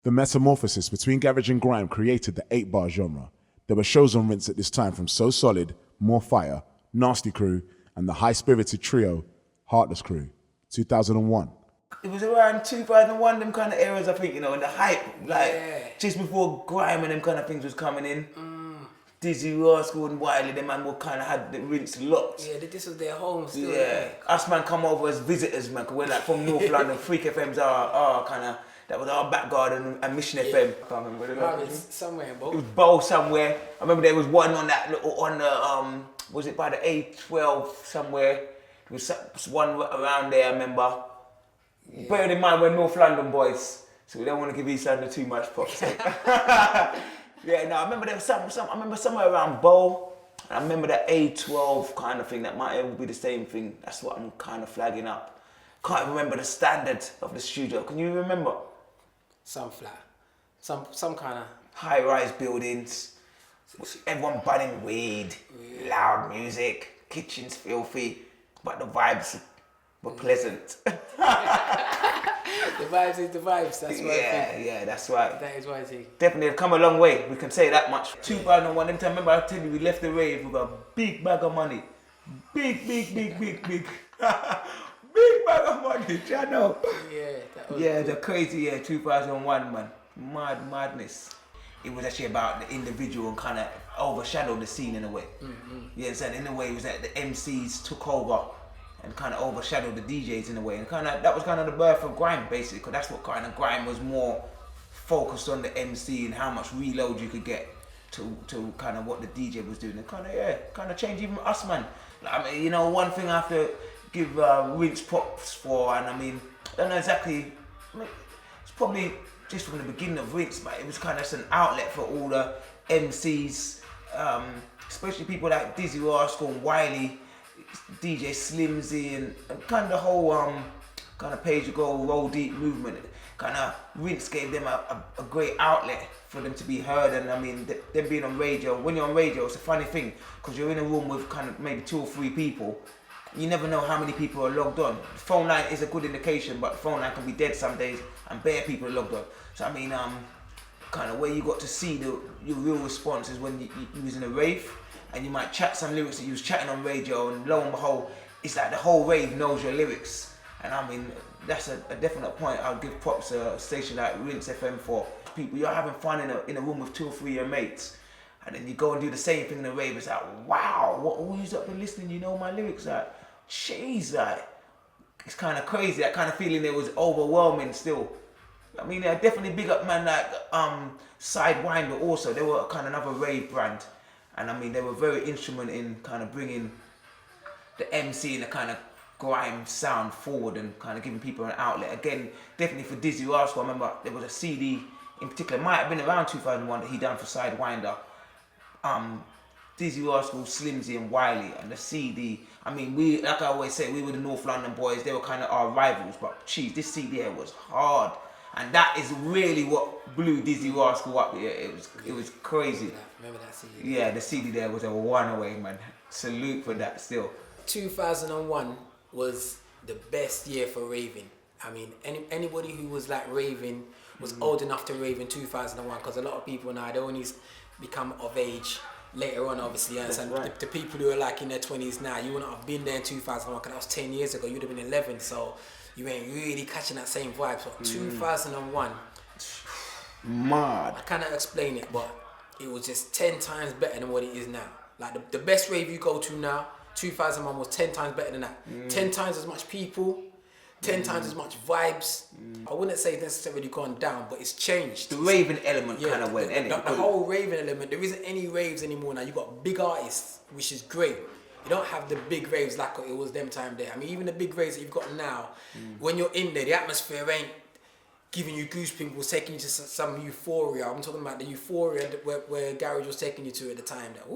The metamorphosis between garage and grime created the 8-bar genre. There were shows on Rinse at this time from So Solid, More Fire, Nasty Crew, and the high-spirited trio, Heartless Crew, 2001. It was around 2001, them kind of eras, I think, you know, and the hype, like, just before grime and them kind of things was coming in. Dizzy, Rascal and Wiley, them man were kind of had the Rinse locked. Yeah, this was their home still. Yeah, us man come over as visitors, man, because we're like from North London. Freak FM's our kind of, that was our back garden, and Mission FM. I can't remember Probably somewhere in Bow. It was Bow somewhere. I remember there was one on that little, on the, was it by the A12 somewhere? There was one around there, I remember. Yeah. Bearing in mind we're North London boys, so we don't want to give East London too much props. Yeah, no, I remember there was I remember somewhere around Bow. I remember that A12 kind of thing. That might even be the same thing. That's what I'm kind of flagging up. Can't remember the standard of the studio. Can you remember? Some flat, some kind of high-rise buildings. Everyone burning weed, loud music, kitchens filthy, but the vibes were pleasant. The vibes is the vibes, that's right. Yeah, that's right. That is right, T. Definitely have come a long way, we can say that much. 2001, them time, remember I tell you, we left the rave with a big bag of money. Big. Big bag of money, I know. Yeah, that was the crazy year, 2001, man. Madness. It was actually about the individual and kind of overshadowed the scene in a way. You understand? In a way, it was that the MCs took over and kind of overshadowed the DJs in a way, and kind of that was kind of the birth of grime, basically, because that's what kind of grime was more focused on, the MC and how much reload you could get to kind of what the DJ was doing, and kind of changed even us, man. Like, I mean, you know, one thing I have to give Rinse props for, and I mean, I don't know exactly. I mean, it's probably just from the beginning of Rinse, but it was kind of just an outlet for all the MCs, especially people like Dizzy Rascal and Wiley, DJ Slimzy, and kind of the whole kind of page go roll deep movement. Kind of Rinse gave them a great outlet for them to be heard, and I mean them being on radio. When you're on radio, it's a funny thing because you're in a room with kind of maybe 2 or 3 people. You never know how many people are logged on. The phone line is a good indication, but the phone line can be dead some days, and bare people are logged on. So I mean, kind of where you got to see your real response is when you was in a rave. And you might chat some lyrics that you was chatting on radio, and lo and behold, it's like the whole rave knows your lyrics. And I mean, that's a definite point. I'll give props to a station like Rinse FM for. People, you're having fun in a room with 2 or 3 of your mates, and then you go and do the same thing in the rave. It's like, wow, what all you've been listening, you know my lyrics. Like, jeez, like, it's kind of crazy. That kind of feeling there was overwhelming still. I mean, I definitely big up man like Sidewinder also. They were kind of another rave brand. And I mean, they were very instrumental in kind of bringing the MC and the kind of grime sound forward and kind of giving people an outlet. Again, definitely for Dizzy Rascal, I remember there was a CD in particular, might have been around 2001, that he done for Sidewinder. Dizzy Rascal, Slimzy and Wiley, and the CD. I mean, we, like I always say, we were the North London boys. They were kind of our rivals, but geez, this CD here was hard. And that is really what blew Dizzy Rascal up. Yeah, it was crazy. Remember that CD? Yeah, the CD there was a one away, man. Salute for that still. 2001 was the best year for raving. I mean, anybody who was like raving was old enough to rave in 2001, because a lot of people now, they only become of age later on, obviously. And right. the people who are like in their 20s now, you wouldn't have been there in 2001, because that was 10 years ago. You'd have been 11, so you ain't really catching that same vibe. So 2001, mad. I cannot explain it, but it was just 10 times better than what it is now. Like the best rave you go to now, 2001 was 10 times better than that. 10 times as much people, 10 times as much vibes. I wouldn't say it's necessarily gone down, but it's changed. The raving element kind of went, innit? The whole raving element, there isn't any raves anymore now. You got big artists, which is great. You don't have the big raves like it was them time there. I mean, even the big raves that you've got now, when you're in there, the atmosphere ain't giving you goosebumps, taking you to some euphoria. I'm talking about the euphoria where Garage was taking you to at the time. That,